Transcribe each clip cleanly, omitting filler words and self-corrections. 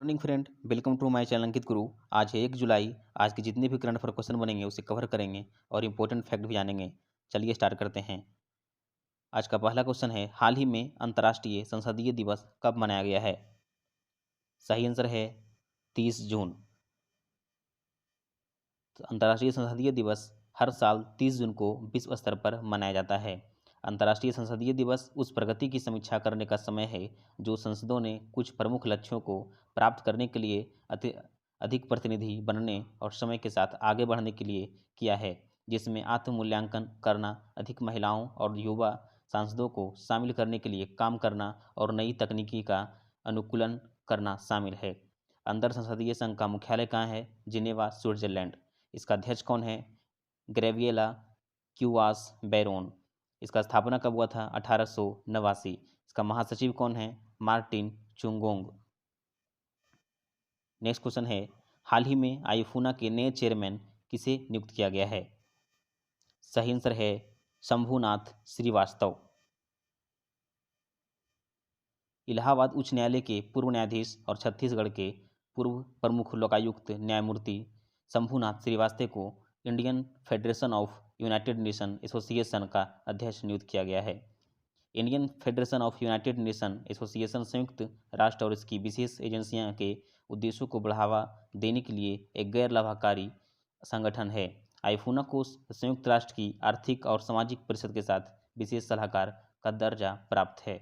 Morning friend, welcome to my channel Ankit Guru. आज है 1 जुलाई। आज के जितने भी करंट अफेयर क्वेश्चन बनेंगे उसे कवर करेंगे और इंपॉर्टेंट फैक्ट भी जानेंगे। चलिए स्टार्ट करते हैं। आज का पहला क्वेश्चन है, हाल ही में अंतर्राष्ट्रीय संसदीय दिवस कब मनाया गया है? सही आंसर है 30 जून। तो अंतर्राष्ट्रीय संसदीय दिवस हर साल 30 जून को विश्व स्तर पर मनाया जाता है। अंतर्राष्ट्रीय संसदीय दिवस उस प्रगति की समीक्षा करने का समय है जो संसदों ने कुछ प्रमुख लक्ष्यों को प्राप्त करने के लिए अधिक प्रतिनिधि बनने और समय के साथ आगे बढ़ने के लिए किया है, जिसमें आत्म मूल्यांकन करना, अधिक महिलाओं और युवा सांसदों को शामिल करने के लिए काम करना और नई तकनीकी का अनुकूलन करना शामिल है। अंतर संसदीय संघ का मुख्यालय कहाँ है? Geneva, Switzerland. इसका अध्यक्ष कौन है? ग्रेविएला क्यूआस बैरोन। इसका स्थापना कब हुआ था? 1889। इसका महासचिव कौन है? मार्टिन चुंगोंग। नेक्स्ट क्वेश्चन है, हाल ही में आईफूना के नए चेयरमैन किसे नियुक्त किया गया है? सही आंसर है शंभुनाथ श्रीवास्तव। इलाहाबाद उच्च न्यायालय के पूर्व न्यायाधीश और छत्तीसगढ़ के पूर्व प्रमुख लोकायुक्त न्यायमूर्ति शंभुनाथ श्रीवास्तव को Indian federation of United nation association का अध्यक्ष नियुक्त किया गया है। Indian federation of United nation association संयुक्त राष्ट्र और इसकी विशेष एजेंसियां के उद्देश्यों को बढ़ावा देने के लिए एक गैर लाभकारी संगठन है। आईफूना को संयुक्त राष्ट्र की आर्थिक और सामाजिक परिषद के साथ विशेष सलाहकार का दर्जा प्राप्त है।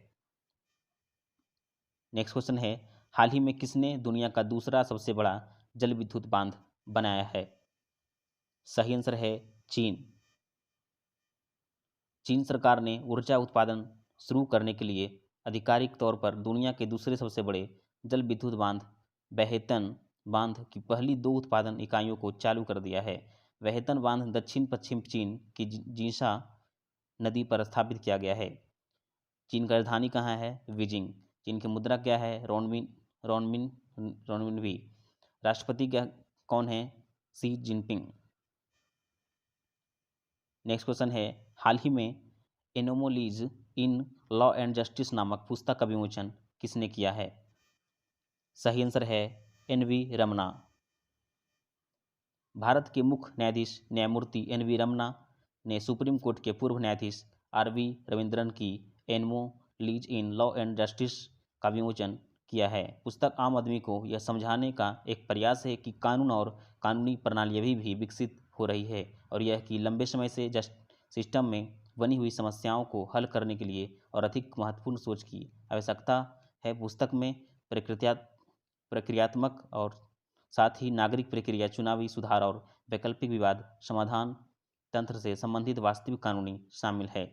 नेक्स्ट क्वेश्चन है, हाल ही में किसने दुनिया का दूसरा सबसे बड़ा जल विद्युत बांध बनाया है? सही आंसर है चीन। चीन सरकार ने ऊर्जा उत्पादन शुरू करने के लिए आधिकारिक तौर पर दुनिया के दूसरे सबसे बड़े जल विद्युत बांध वैहेतन बांध की पहली 2 उत्पादन इकाइयों को चालू कर दिया है। वैहेतन बांध दक्षिण पश्चिम चीन की जीशा नदी पर स्थापित किया गया है। चीन का राजधानी कहाँ है? बीजिंग। चीन की मुद्रा क्या है? रोनमिनवी। राष्ट्रपति क्या कौन है? Xi Jinping. नेक्स्ट क्वेश्चन है, हाल ही में एनोमोलीज इन लॉ एंड जस्टिस नामक पुस्तक का विमोचन किसने किया है? सही आंसर है एन.वी. रमना। भारत के मुख्य न्यायाधीश न्यायमूर्ति एन.वी. रमना ने सुप्रीम कोर्ट के पूर्व न्यायाधीश आर.वी. रविंद्रन की एनोमोलीज इन लॉ एंड जस्टिस का विमोचन किया है। पुस्तक आम आदमी को यह समझाने का एक प्रयास है कि कानून और कानूनी प्रणाली अभी भी विकसित हो रही है और यह कि लंबे समय से सिस्टम में बनी हुई समस्याओं को हल करने के लिए और अधिक महत्वपूर्ण सोच की आवश्यकता है। पुस्तक में प्रक्रियात्मक और साथ ही नागरिक प्रक्रिया, चुनावी सुधार और वैकल्पिक विवाद समाधान तंत्र से संबंधित वास्तविक कानूनी शामिल है।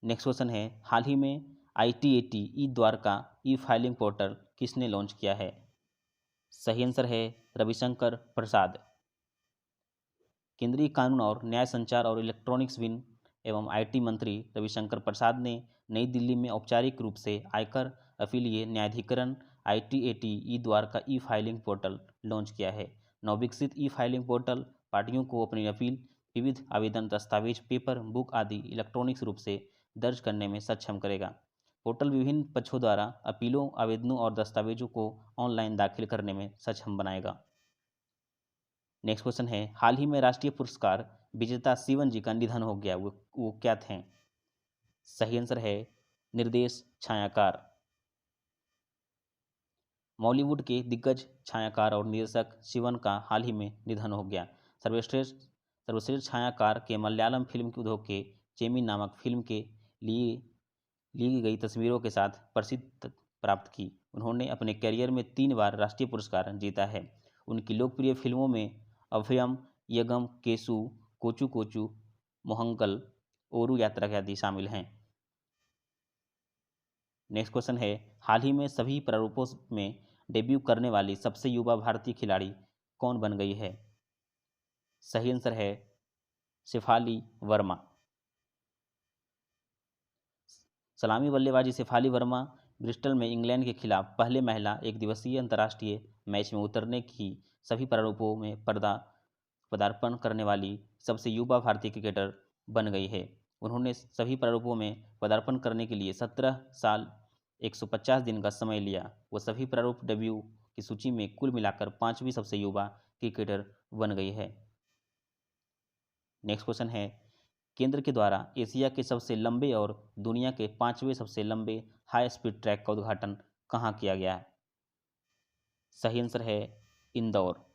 नेक्स्ट क्वेश्चन है, हाल ही में ITAT e Dwarka e filing portal किसने लॉन्च किया है? सही आंसर है रविशंकर प्रसाद। केंद्रीय कानून और न्याय, संचार और इलेक्ट्रॉनिक्स विन एवं IT मंत्री रविशंकर प्रसाद ने नई दिल्ली में औपचारिक रूप से आयकर अपीलीय न्यायाधिकरण ITAT e Dwarka e filing portal launch किया है। नवविकसित ई फाइलिंग पोर्टल पार्टियों को अपनी अपील, विविध आवेदन दस्तावेज, पेपर, बुक आदि इलेक्ट्रॉनिक्स रूप से दर्ज करने में सक्षम करेगा। पोर्टल विभिन्न पक्षों द्वारा अपीलों, आवेदनों और दस्तावेजों को ऑनलाइन दाखिल करने में सक्षम बनाएगा। नेक्स्ट क्वेश्चन है, हाल ही में राष्ट्रीय पुरस्कार विजेता शिवन जी का निधन हो गया, वो क्या थे? सही आंसर है निर्देश छायाकार। बॉलीवुड के दिग्गज छायाकार और निर्देशक शिवन का हाल ही में निधन हो गया। सर्वश्रेष्ठ छायाकार के मलयालम फिल्म उद्योग के चेमी नामक फिल्म के लिए ली गई तस्वीरों के साथ प्रसिद्ध प्राप्त की। उन्होंने अपने करियर में 3 बार राष्ट्रीय पुरस्कार जीता है। उनकी लोकप्रिय फिल्मों में अभयम यगम केसु, कोचू कोचू, मोहंगल, ओरू यात्रा आदि शामिल हैं। नेक्स्ट क्वेश्चन है, हाल ही में सभी प्रारूपों में डेब्यू करने वाली सबसे युवा भारतीय खिलाड़ी कौन बन गई है? सही आंसर है शेफाली वर्मा। सलामी बल्लेबाजी शेफाली वर्मा ब्रिस्टल में इंग्लैंड के खिलाफ पहले महिला एक दिवसीय अंतर्राष्ट्रीय मैच में उतरने की सभी प्रारूपों में पदार्पण करने वाली सबसे युवा भारतीय क्रिकेटर बन गई है। उन्होंने सभी प्रारूपों में पदार्पण करने के लिए 17 साल 150 दिन का समय लिया। वह सभी प्रारूप डब्ल्यू की सूची में कुल मिलाकर 5वीं सबसे युवा क्रिकेटर बन गई है। नेक्स्ट क्वेश्चन है, केंद्र के द्वारा एशिया के सबसे लंबे और दुनिया के 5वें सबसे लंबे हाई स्पीड ट्रैक का उद्घाटन कहाँ किया गया है? सही आंसर है इंदौर।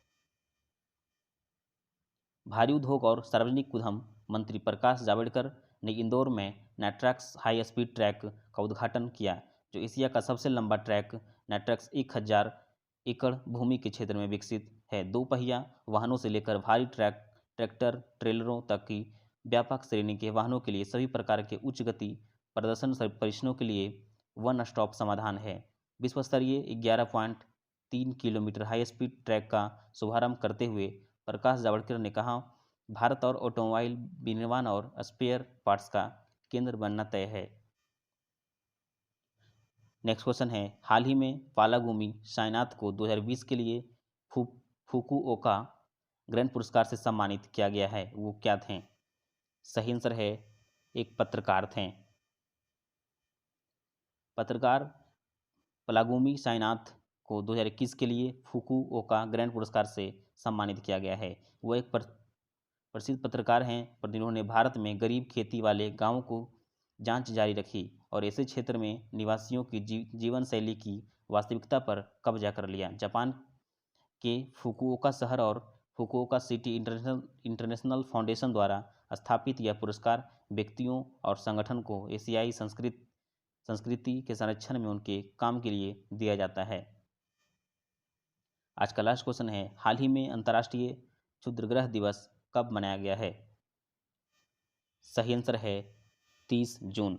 भारी उद्योग और सार्वजनिक उद्यम मंत्री प्रकाश जावड़ेकर ने इंदौर में नाइट्रैक्स हाई स्पीड ट्रैक का उद्घाटन किया, जो एशिया का सबसे लंबा ट्रैक नाइट्रैक्स 1000 एकड़ भूमि के क्षेत्र में विकसित है। दो पहिया वाहनों से लेकर भारी ट्रैक्टर ट्रेलरों तक की व्यापक श्रेणी के वाहनों के लिए सभी प्रकार के उच्च गति प्रदर्शन परीक्षणों के लिए वन स्टॉप समाधान है। विश्व स्तरीय 11.3 किलोमीटर हाई स्पीड ट्रैक का शुभारंभ करते हुए प्रकाश जावड़ेकर ने कहा, भारत और ऑटोमोबाइल विनिर्माण और स्पेयर पार्ट्स का केंद्र बनना तय है। नेक्स्ट क्वेश्चन है, हाल ही में पालागुमी साईनाथ को 2020 के लिए फुकुओका ग्रैंड पुरस्कार से सम्मानित किया गया है। वो क्या थे? सही आंसर है एक पत्रकार थे। पत्रकार पालागुमी साईनाथ को 2021 के लिए फुकुओका ग्रैंड पुरस्कार से सम्मानित किया गया है। वह एक प्रसिद्ध पत्रकार हैं, पर जिन्होंने भारत में गरीब खेती वाले गांवों को जांच जारी रखी और ऐसे क्षेत्र में निवासियों की जीवन शैली की वास्तविकता पर कब्जा कर लिया। जापान के फुकुओका शहर और फुकुओका सिटी इंटरनेशनल फाउंडेशन द्वारा स्थापित यह पुरस्कार व्यक्तियों और संगठन को एशियाई संस्कृति के संरक्षण में उनके काम के लिए दिया जाता है। आज का लास्ट क्वेश्चन है, हाल ही में अंतर्राष्ट्रीय क्षुद्रग्रह दिवस कब मनाया गया है? सही आंसर है 30 जून।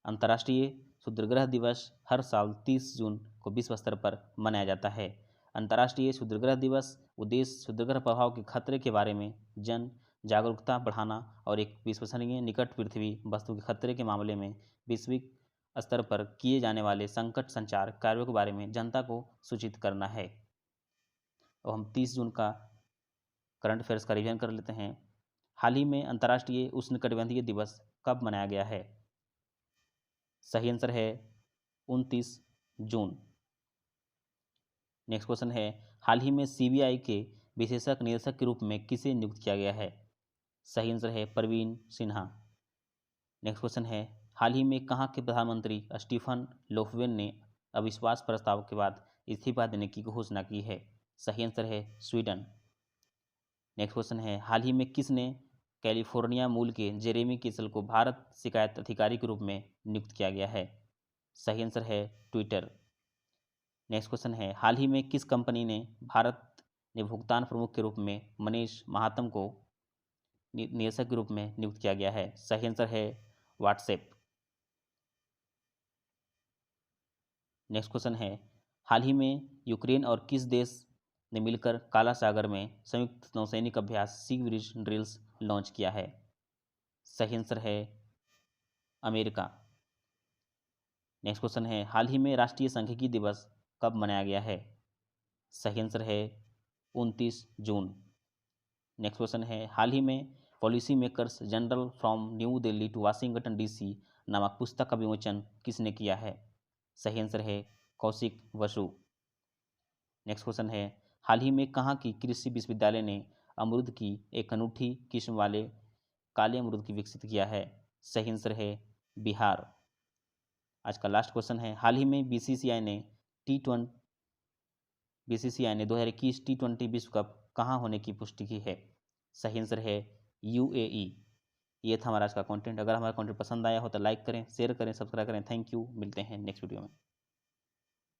अंतर्राष्ट्रीय क्षुद्रग्रह दिवस हर साल 30 जून को विश्व स्तर पर मनाया जाता है। अंतर्राष्ट्रीय क्षुद्रग्रह दिवस उद्देश्य क्षुद्रग्रह प्रभाव के खतरे के बारे में जन जागरूकता बढ़ाना और एक विश्वसनीय निकट पृथ्वी वस्तु के खतरे के मामले में वैश्विक स्तर पर किए जाने वाले संकट संचार कार्यों के बारे में जनता को सूचित करना है। और हम 30 जून का करंट अफेयर्स का रिवीजन कर लेते हैं। हाल ही में अंतर्राष्ट्रीय उष्णकटिबंधीय दिवस कब मनाया गया है? सही आंसर है 29 जून। नेक्स्ट क्वेश्चन है, हाल ही में सीबीआई के विशेषज्ञ निदेशक के रूप में किसे नियुक्त किया गया है? सही आंसर है प्रवीण सिन्हा। नेक्स्ट क्वेश्चन है, हाल ही में कहाँ के प्रधानमंत्री स्टीफन लोफवेन ने अविश्वास प्रस्ताव के बाद इस्तीफा देने की घोषणा की है? सही आंसर है स्वीडन। नेक्स्ट क्वेश्चन है, हाल ही में किसने कैलिफोर्निया मूल के जेरेमी किसल को भारत शिकायत अधिकारी के रूप में नियुक्त किया गया है? सही आंसर है ट्विटर। नेक्स्ट क्वेश्चन है, हाल ही में किस कंपनी ने भारत ने भुगतान प्रमुख के रूप में मनीष महात्म को निदेशक के रूप में नियुक्त किया गया है? सही आंसर है व्हाट्सएप। नेक्स्ट क्वेश्चन है, हाल ही में यूक्रेन और किस देश ने मिलकर काला सागर में संयुक्त नौसैनिक अभ्यास सी ब्रिज ड्रिल्स लॉन्च किया है? सही आंसर है अमेरिका। नेक्स्ट क्वेश्चन है, हाल ही में राष्ट्रीय सांख्यिकी दिवस कब मनाया गया है? सही आंसर है 29 जून। नेक्स्ट क्वेश्चन है, हाल ही में policy makers general from New Delhi to Washington DC नामक पुस्तक का विमोचन किसने किया है? सही आंसर है कौशिक बसु। नेक्स्ट क्वेश्चन है, हाल ही में कहाँ की कृषि विश्वविद्यालय ने अमरूद की एक अनूठी किस्म वाले काले अमरूद की विकसित किया है? सही आंसर है बिहार। आज का लास्ट क्वेश्चन है, हाल ही में बीसीसीआई ने 2021 T20 विश्व कप कहाँ होने की पुष्टि की है? सही आंसर है यूएई। ये था हमारा आज का कंटेंट। अगर हमारा कंटेंट पसंद आया हो तो लाइक करें, शेयर करें, सब्सक्राइब करें। Thank you. मिलते हैं नेक्स्ट वीडियो में।